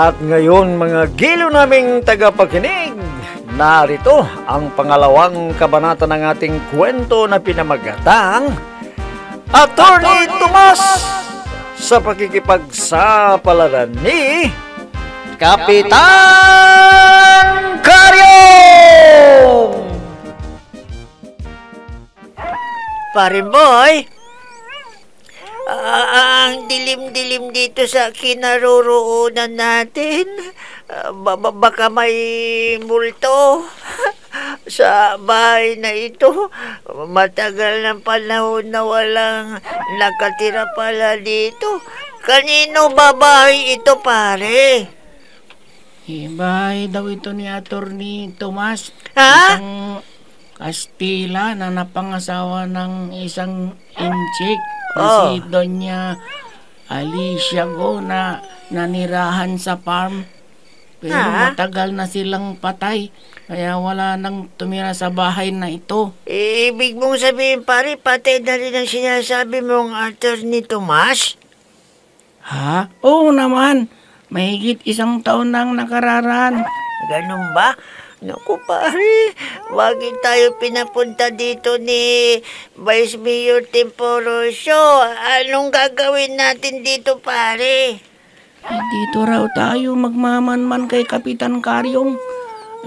At ngayon mga gilo naming tagapakinig, narito ang pangalawang kabanata ng ating kwento na pinamagatang Attorney Tomas sa pakikipagsapalaran ni Kapitan Karyong! Parin boy, ang dilim-dilim dito sa kinaroroonan natin. Baka may multo sa bahay na ito. Matagal ng panahon na walang nakatira pala dito. Kanino ba bahay ito, pare? Bahay daw ito ni Attorney Tomas. Ha? Isang Kastila na napangasawa ng isang inchik na si Doña Alicia Go na nanirahan sa farm. Pero matagal na silang patay, kaya wala nang tumira sa bahay na ito. Ibig mong sabihin, pare, patay na rin ang sinasabi mong Attorney Tomas? Ha? Oo naman. Mahigit 1 taon nang nakararaan. Ganun ba? Naku, pare, wagin tayo pinapunta dito ni Vice Mayor Temporosyo. Anong gagawin natin dito, pare? Dito raw tayo magmamanman kay Kapitan Karyong.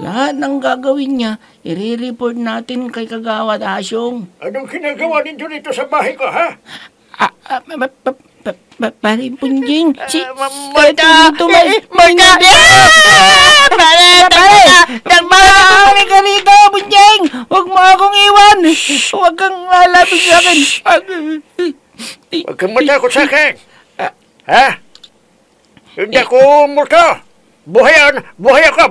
Lahat ng gagawin niya, i-report natin kay Kagawad Asyong. Anong ginagawa ninyo dito sa bahay ko, ha? Pare Punjing, si Marta! Marta! Pare ka rito, Punjing! Huwag mo akong iwan! Huwag kang lalapit sa akin! Huwag kang matakot sa akin! Ha? Hindi ako multo! Buhay ako!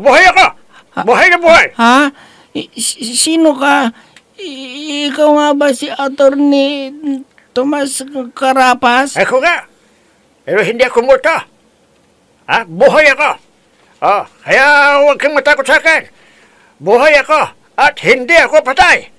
Buhay na buhay! Ha? Sino ka? Ikaw nga ba si Attorney Tomas Carapas? Ako nga! Pero hindi ako multo! Ha? Buhay ako! Kaya huwag kang matakot sa akin! Buhay ako! At hindi ako patay!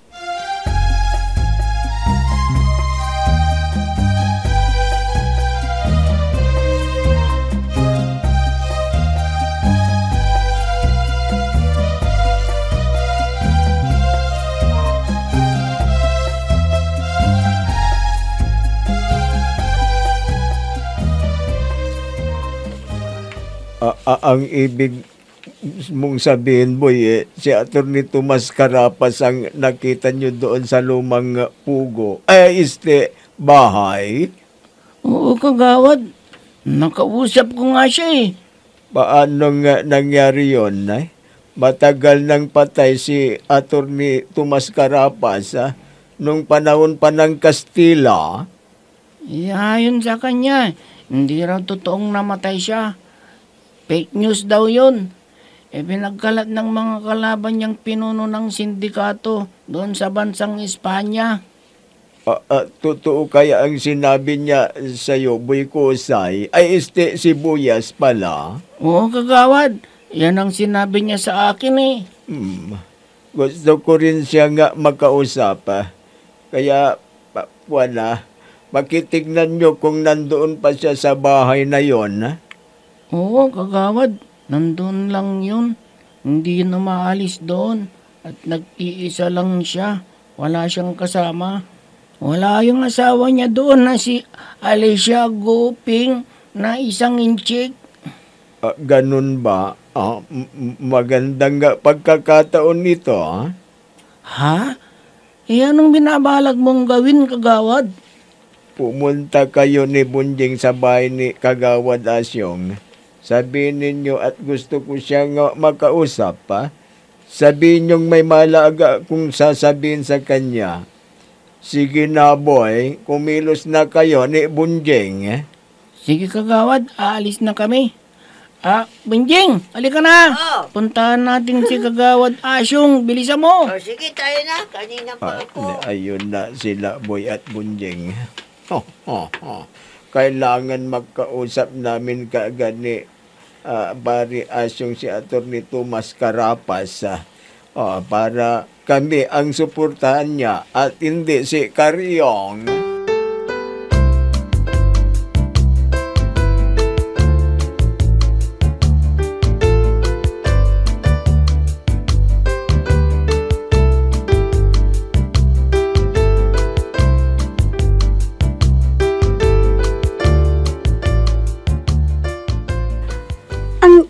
Ang ibig mong sabihin, boy, si Attorney Tomas Carapas ang nakita nyo doon sa lumang pugo. Bahay? Oo, Kagawad. Nakausap ko nga siya eh. Paano nga nangyari yun? Matagal nang patay si Attorney Tomas Carapas nung panahon pa ng Kastila. Ayon sa kanya, hindi raw totoong namatay siya. Fake news daw yun. Pinagkalat ng mga kalaban niyang pinuno ng sindikato doon sa bansang Espanya. Totoo kaya ang sinabi niya sa'yo, Boy Kusay? Sibuyas pala? Oo, Kagawad. Yan ang sinabi niya sa akin eh. Gusto ko rin siya nga makausap. Kaya, makitignan niyo kung nandoon pa siya sa bahay na yon. Oo, Kagawad. Nandun lang yun. Hindi na maalis doon. At nag-iisa lang siya. Wala siyang kasama. Wala yung asawa niya doon na si Alicia Goping na isang inchik. Ganun ba? Magandang pagkakataon nito, ha? Ha? Anong binabalak mong gawin, Kagawad? Pumunta kayo ni Bunjing sa bahay ni Kagawad Asyong. Sabihin ninyo at gusto ko siyang makausap, ha? Sabihin niyong may malaga kung sasabihin sa kanya. Sige na, boy. Kumilos na kayo ni Bunjing. Sige, Kagawad. Aalis na kami. Bunjing, halika na. Puntahan natin si Kagawad Asyong. Bilisan mo. Sige, tayo na. Kanina pa ako. Ayun na sila, boy at Bunjing. Kailangan magkausap namin kaagad ni Bari Asyong si Attorney Tomas Carapas para kami ang suportahan niya at hindi si Karyong.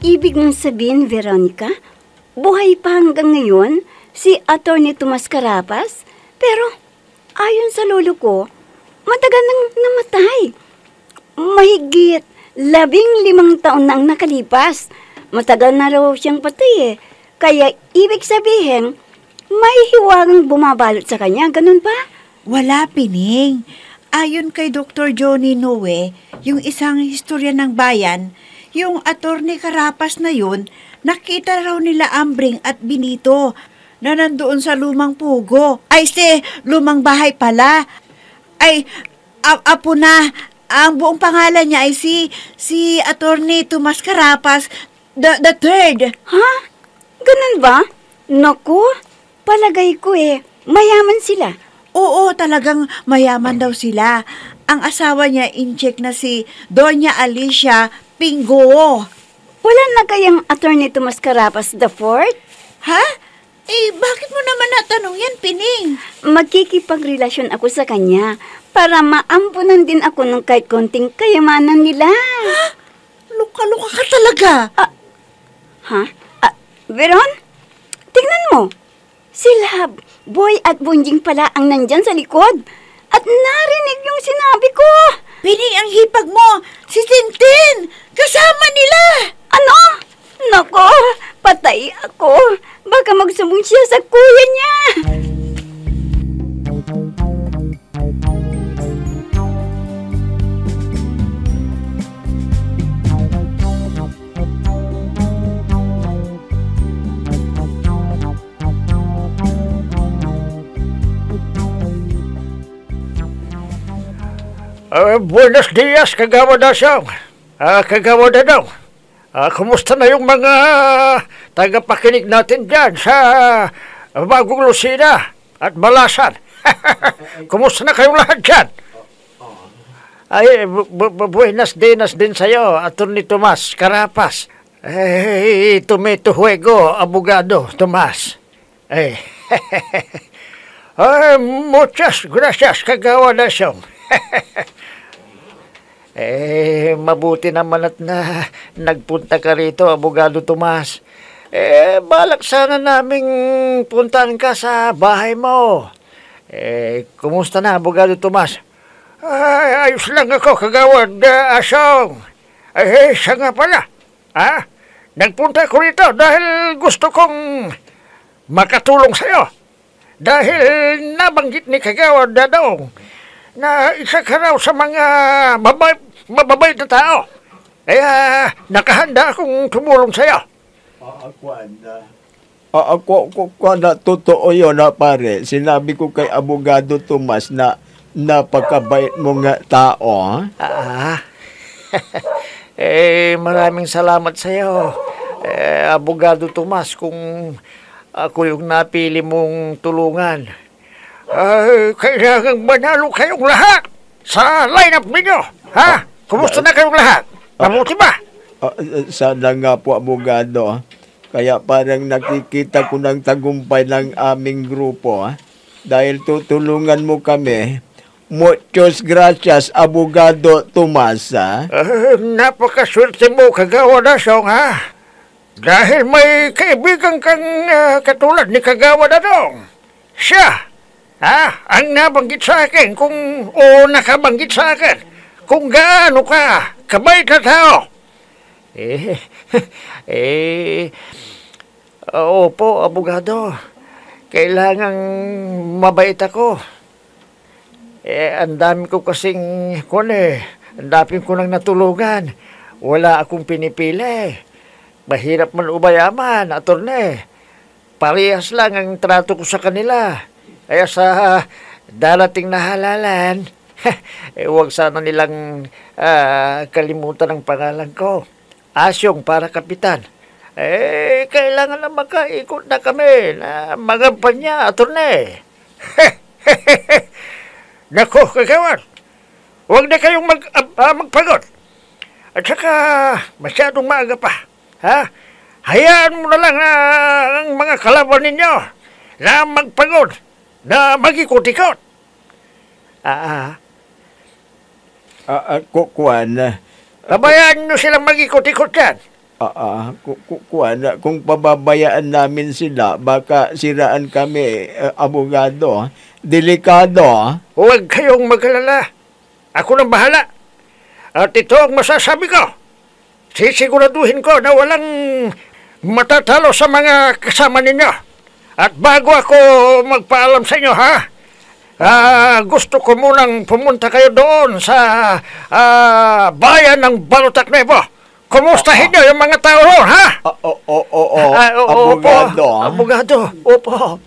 ibig mong sabihin, Veronica, buhay pa hanggang ngayon si Atty. Tomas Carapas? Pero ayon sa lolo ko, matagal nang namatay. Mahigit 15 taon na ang nakalipas. Matagal na raw siyang patay eh. Kaya ibig sabihin, may hiwagang bumabalot sa kanya, ganun ba? Wala, Pining. Ayon kay Dr. Johnny Noe, yung isang historya ng bayan, yung Atty. Carapas na yun, nakita raw nila Ambring at Benito na nandoon sa lumang pugo. Ay, lumang bahay pala. Ay, apo na. Ang buong pangalan niya ay si Atty. Tomas Carapas the third. Ha? Ganun ba? Naku, palagay ko mayaman sila. Oo, talagang mayaman daw sila. Ang asawa niya incheck na si Doña Alicia Pingo. Wala na kayang Atty. Tomas Carapas the fourth? Ha? Bakit mo naman natanong yan, Pining? Magkikipagrelasyon ako sa kanya para maampunan din ako ng kahit konting kayamanan nila. Ha? Luka-luka ka talaga. Ha? Veron? Tingnan mo. Sila, Boy at Bunjing pala ang nandyan sa likod. At narinig yung sinabi ko. Pining, ang hipag mo. Si Tintin. Kasama nila. Ano? Nako, patay ako. Baka magsumbong siya sa kuya niya. Buenos dias, Kagawad Asyong. Kagawad daw. Kumusta na yung mga tagapakinig natin dyan sa Bagong Lucena at Balasan? Kumusta na kayong lahat dyan? Ay, buenas dinas din sa'yo, Atty. Tomas Carapas. Tomato Juego, abogado, Tomas. Muchas gracias, Kagawad Asyong. Mabuti naman at nagpunta ka rito, Abogado Tomas. Balak sana naming puntahan ka sa bahay mo. Kumusta na, Abogado Tomas? Ayos lang ako, Kagawad Asyong. Siya nga pala. Nagpunta ko rito dahil gusto kong makatulong sa'yo. Dahil nabanggit ni Kagawad Dadong na isa ka raw sa mga mababait na tao. Nakahanda akong tumulong sa'yo. Ako na totoo yun na pare. Sinabi ko kay Abogado Tomas na napakabait mo nga tao. Maraming salamat sa'yo, Abogado Tomas, kung ako yung napili mong tulungan. Kailangang manalo kayong lahat sa lineup ninyo. Kumusta na kayong lahat? Mabuti ba? Sana nga po, Abogado. Kaya parang nakikita ko ng tagumpay ng aming grupo. Dahil tutulungan mo kami. Muchos gracias, Abogado Tomas. Napakaswerte mo, Kagawad Asyong, dahil may kaibigan kang katulad ni Kagawad Adong. Siya ang nabanggit sa akin nakabanggit sa akin kung gaano ka kabait na tao. Opo, Abogado. Kailangang mabait ako. Ang dami ko kasing ang dami ko nang natulungan. Wala akong pinipili. Mahirap man o mayaman, attorney. Parehas lang ang trato ko sa kanila. Kaya sa darating na halalan, huwag sana nilang kalimutan ang pangalan ko. Asyong para kapitan. Kailangan na makaikot na kami na mga panya, attorney. Nako, Kagawad, huwag na kayong magpagod. At saka masyadong maaga pa. Hayaan mo na lang ang mga kalaban ninyo na magpagod, na mag-ikot-ikot. Kuan. Kabayaan nyo silang mag-ikot-ikot yan. Kung pababayaan namin sila, baka siraan kami, abogado. Delikado. Huwag kayong mag-alala. Ako nang bahala. At ito ang masasabi ko. Sisiguraduhin ko na walang matatalo sa mga kasama ninyo. At bago ako magpaalam sa inyo, ha? Gusto ko munang pumunta kayo doon sa bayan ng Balutak Nuevo. Kumustahin nyo yung mga tao roon, ha? Abogado. Opo, abogado. Opo.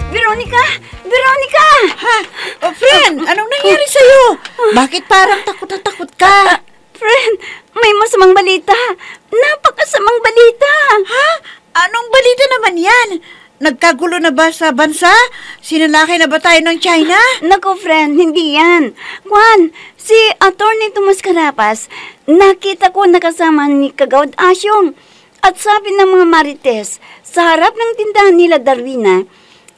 Veronica! Veronica! Ha? Oh, friend, anong nangyari sa'yo? Bakit parang takot na takot ka? Friend, may masamang balita. Napakasamang balita. Ha? Anong balita naman yan? Nagkagulo na ba sa bansa? Sinalakay na ba tayo ng China? Naku, friend, hindi yan. Juan, si Atty. Tomas Carapas, nakita ko nakasama ni Kagawad Asyong. At sabi ng mga marites, sa harap ng tindahan nila Darwina,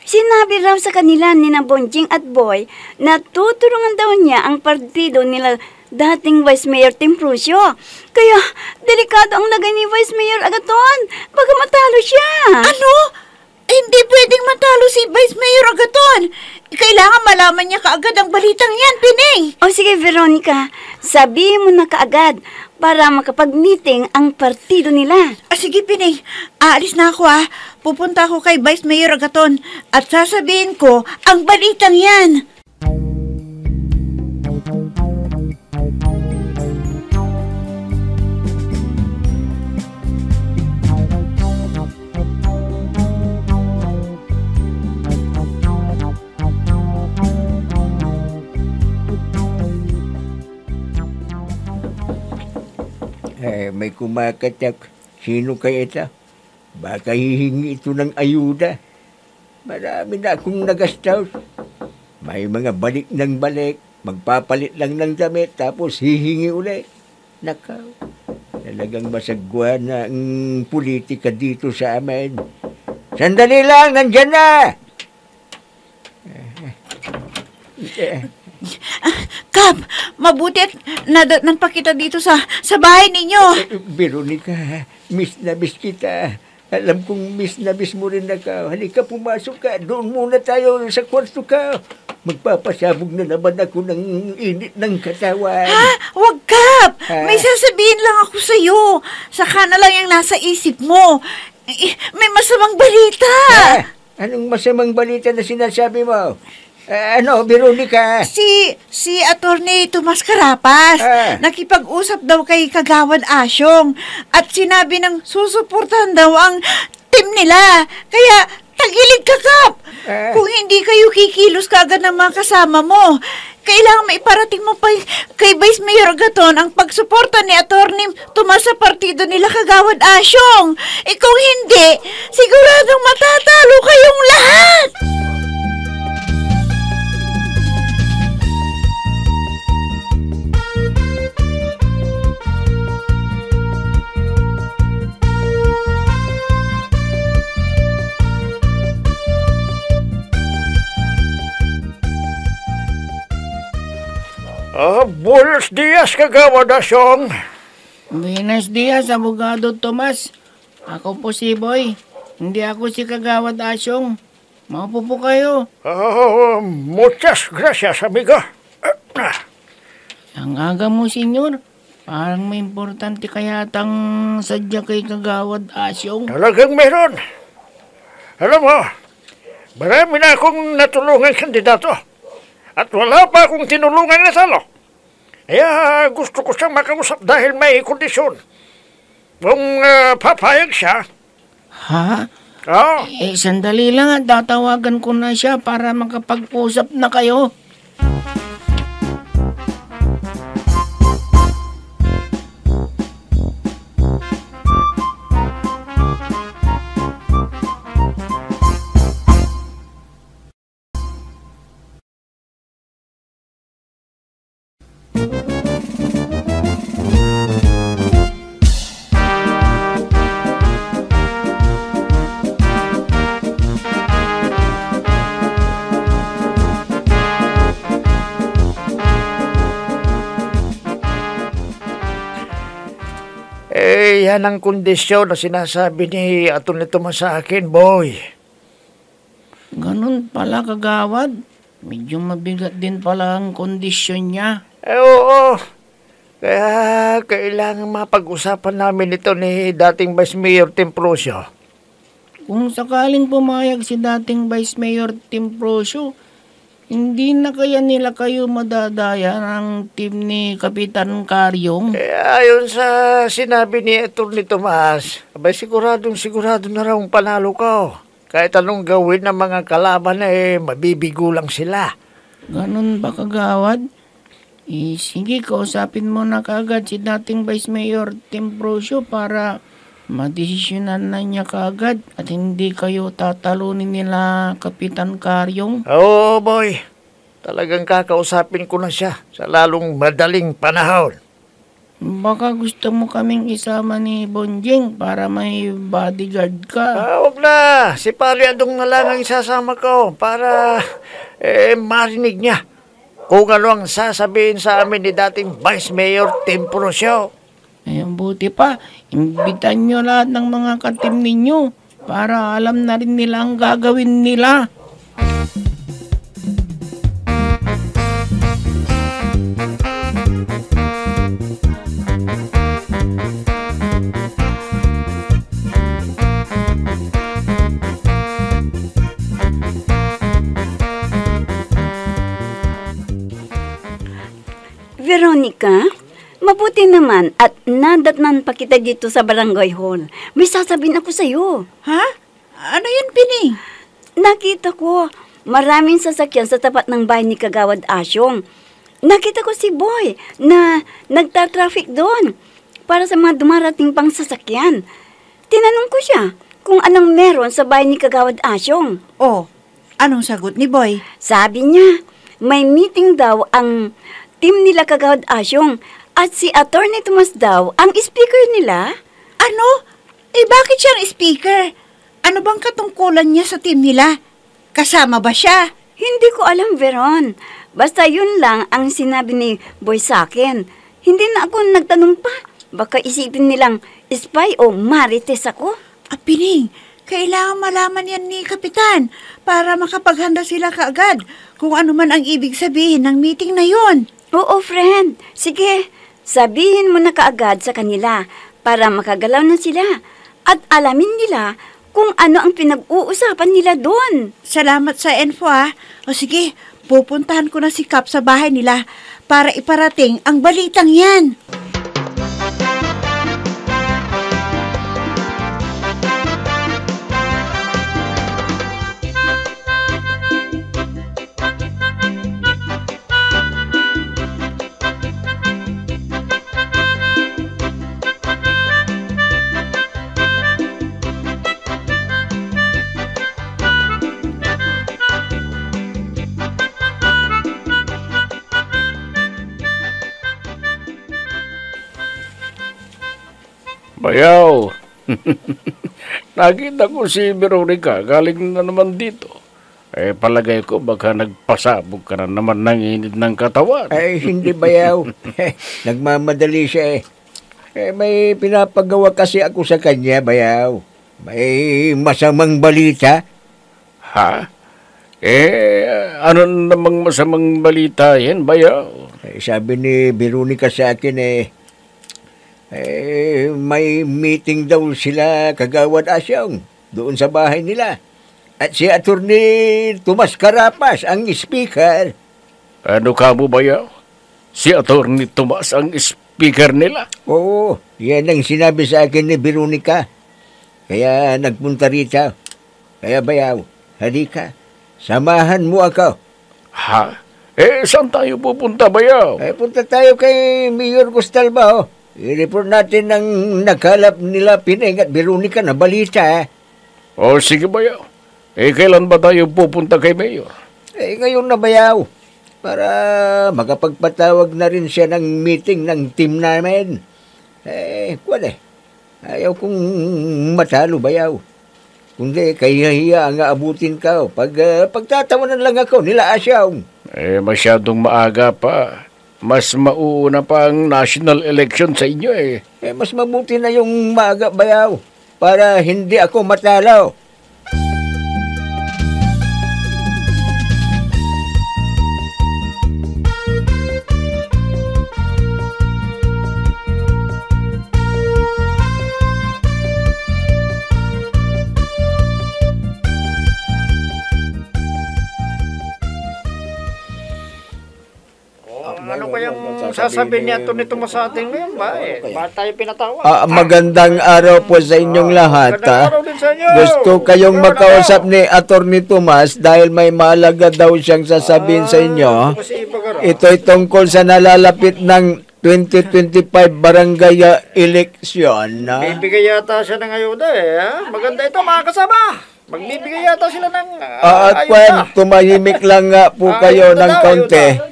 sinabi raw sa kanila ni na Bonjing at Boy na tutulungan daw niya ang partido nila dating Vice Mayor Temprusio. Kaya, delikado ang lagay ni Vice Mayor Agaton. Baka matalo siya. Ano? Hindi pwedeng matalo si Vice Mayor Agaton. Kailangan malaman niya kaagad ang balitang yan, Pining. O sige, Veronica, sabihin mo na kaagad para makapag-meeting ang partido nila. Sige, Pining. Aalis na ako, Pupunta ako kay Vice Mayor Agaton at sasabihin ko ang balitang yan. May kumakatak. Sino kaya ito? Baka hihingi ito ng ayuda. Marami na akong nagastos. May mga balik ng balik. Magpapalit lang ng damit tapos hihingi ulit. Nakaw. Talagang masagwa na ang politika dito sa amin. Sandali lang, nandyan na! Kap, mabuti at nadatnan pa kita dito sa bahay ninyo. Veronica, miss na miss kita. Alam kong miss na miss mo rin ako. Halika, pumasok ka. Doon muna tayo sa kwarto ka. Magpapasabog na naman ako ng init ng katawan. Ha? Wag, Kap! May sasabihin lang ako sa'yo. Saka na lang yung nasa isip mo. May masamang balita. Anong masamang balita na sinasabi mo? Veronica? Si Atty. Tomas Carapas, nakipag-usap daw kay Kagawad Asyong at sinabi ng susuportahan daw ang team nila. Kaya tagilid ka, Kap. Kung hindi kayo kikilos kaagad ng mga kasama mo, kailangan maiparating mo pa kay Vice Mayor Agaton ang pagsuporta ni Atty. Tomas sa partido nila Kagawad Asyong. Kung hindi, siguradong matatalo kayong lahat. Buenos dias, Kagawad Asyong. Buenos dias, Abogado Tomas. Ako po si Boy. Hindi ako si Kagawad Asyong. Maupo po kayo. Muchas gracias, amigo. Ang aga mo, senyor. Parang may importante kaya tang sadya kay Kagawad Asyong. Talagang meron. Alam mo, marami na akong natulungan kandidato. At wala pa akong tinulungan na talo. Kaya gusto ko siyang makausap dahil may kondisyon. Kung papayag siya. Ha? Oo. Sandali lang at tatawagan ko na siya para makapag-usap na kayo. Yan ang kondisyon na sinasabi ni Atty. Tomas sa akin, boy. Ganun pala, kagawad. Medyo mabigat din pala ang kondisyon niya. Oo. Kaya kailangan mapag-usapan namin ito ni dating Vice Mayor Temprosio. Kung sakaling pumayag si dating Vice Mayor Temprosio, hindi na kaya nila kayo madadaya ng team ni Kapitan Karyong? Ayon sa sinabi ni Atty. Tomas, abay siguro na raw panalo ko. Kahit anong gawin ng mga kalaban mabibigo lang sila. Ganun ba, kagawad? Sige, kausapin mo na kaagad si dating Vice Mayor Temprosio para madesisyonan na niya kaagad at hindi kayo tatalunin nila Kapitan Karyong. Oo, boy. Talagang kakausapin ko na siya sa lalong madaling panahon. Baka gusto mo kaming isama ni Bonjing para may bodyguard ka. Wag na. Si Pari Adong na lang ang isasama ko para marinig niya kung ano ang sasabihin sa amin ni dating Vice Mayor Temprosio. Buti pa, imbitan nyo lahat ng mga katim ninyo para alam na rin nila ang gagawin nila. Veronica, mabuti naman at nadatnan pa kita dito sa barangay hall. May sasabihin ako sa'yo. Ha? Ano yun, Pining? Nakita ko, maraming sasakyan sa tapat ng bahay ni Kagawad Asyong. Nakita ko si Boy na nagtatraffic doon para sa mga dumarating pang sasakyan. Tinanong ko siya kung anong meron sa bahay ni Kagawad Asyong. Oh, anong sagot ni Boy? Sabi niya, may meeting daw ang team nila Kagawad Asyong at si Atty. Tomas daw ang speaker nila. Ano? Bakit siyang speaker? Ano bang katungkulan niya sa team nila? Kasama ba siya? Hindi ko alam, Veron. Basta yun lang ang sinabi ni Boy sa akin. Hindi na ako nagtanong pa. Baka isipin nilang spy o marites ako. Pining, kailangan malaman yan ni Kapitan para makapaghanda sila kaagad kung ano man ang ibig sabihin ng meeting na yon. Oo, friend. Sige, sabihin mo na kaagad sa kanila para makagalaw na sila at alamin nila kung ano ang pinag-uusapan nila doon. Salamat sa info, ha. O sige, pupuntahan ko na si Kap sa bahay nila para iparating ang balitang yan. Bayaw, nakita ko si Veronica, galing na naman dito. Palagay ko baka nagpasabog ka na naman ng init ng katawan. Hindi bayaw. Nagmamadali siya may pinapagawa kasi ako sa kanya, bayaw. May masamang balita. Ha? Ano namang masamang balita yan, bayaw? Sabi ni Veronica sa akin may meeting daw sila Kagawad Asyong doon sa bahay nila. At si Atty. Tomas Carapas ang speaker. Ano ka mo, bayaw? Si Atty. Tomas ang speaker nila? Oo, yan ang sinabi sa akin ni Veronica. Kaya nagpunta rito. Kaya bayaw, halika, samahan mo ako. Ha? Saan tayo pupunta, bayaw? Punta tayo kay Mayor Gustalba, I-report natin ang nagkalap nila Pining at Veronica na balita. Sige bayaw. Kailan ba tayo pupunta kay Mayor? Ngayon na bayaw. Para makapagpatawag na rin siya ng meeting ng team namin. Ayaw kong matalo bayaw. Kundi kaya ang aabutin ka. Pagtatawanan lang ako nila Asyong. Masyadong maaga pa. mas mauuna pa ang national election sa inyo eh. Mas mabuti na yung maaga bayaw para hindi ako matalaw. Ano kayang sasabihin niya ito nito sa atin ngayon ba? Ba tayo pinatawag? Magandang araw po sa inyong lahat. Magandang araw din sa inyo. Gusto kayong makausap ni Atty. Tomas dahil may mahalaga daw siyang sasabihin sa inyo. Ito'y tungkol sa nalalapit ng 2025 barangay eleksyon. Bibigay yata siya ng ayuda eh. Ha? Maganda ito mga kasama. Magbibigay yata sila ng At ayuda. tumahimik lang nga po kayo ng kaunti.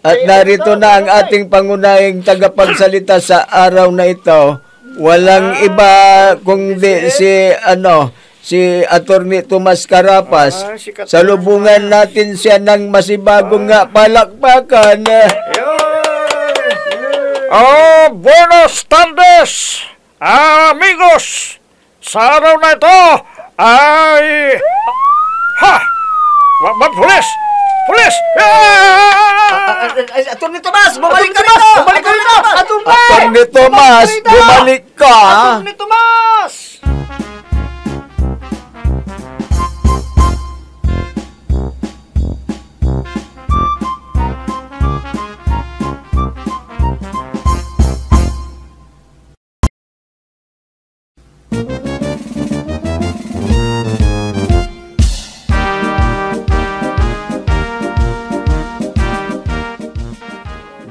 At narito na ang ating pangunahing tagapagsalita sa araw na ito. Walang iba kundi si Atty. Tomas Carapas. Salubungan natin siya ng masibagong palakpakan. Buenos tardes, amigos. Sa araw na ito ay... Pulis! Pulis! Atty. Tomas, bumalik ka rito! Bumalik ka rito! Atty. Tomas, bumalik ka! Atty. Tomas!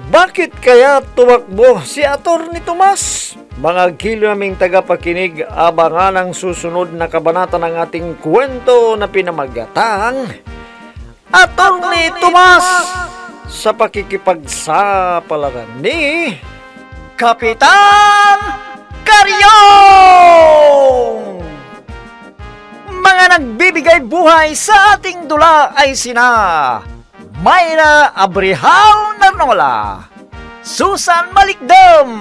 Bakit kaya tumakbo si Atty. Tomas? Mga kilo naming tagapakinig, abangan ang susunod na kabanata ng ating kwento na pinamagatang Atty. Tomas sa pakikipagsapalaran ni Kapitan Karyong! Mga nagbibigay buhay sa ating dula ay sina Mayra Abrihal Narnola, Susan Malikdam,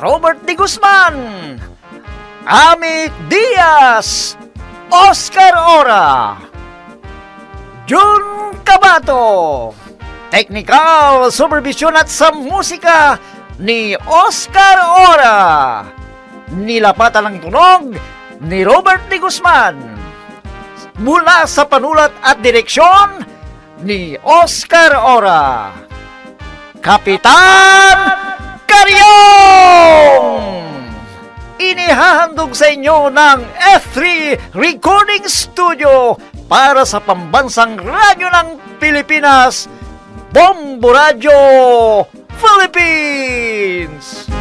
Robert De Guzman, Ami Diaz, Oscar Ora, Jun Cabato, Technical Supervision at sa musika ni Oscar Ora, nilapatan ng tunog ni Robert De Guzman, mula sa panulat at direksyon ni Oscar Ora, Kapitan Karyong! Inihahandog sa inyo ng F3 Recording Studio para sa pambansang radyo ng Pilipinas, Bombo Radio Philippines!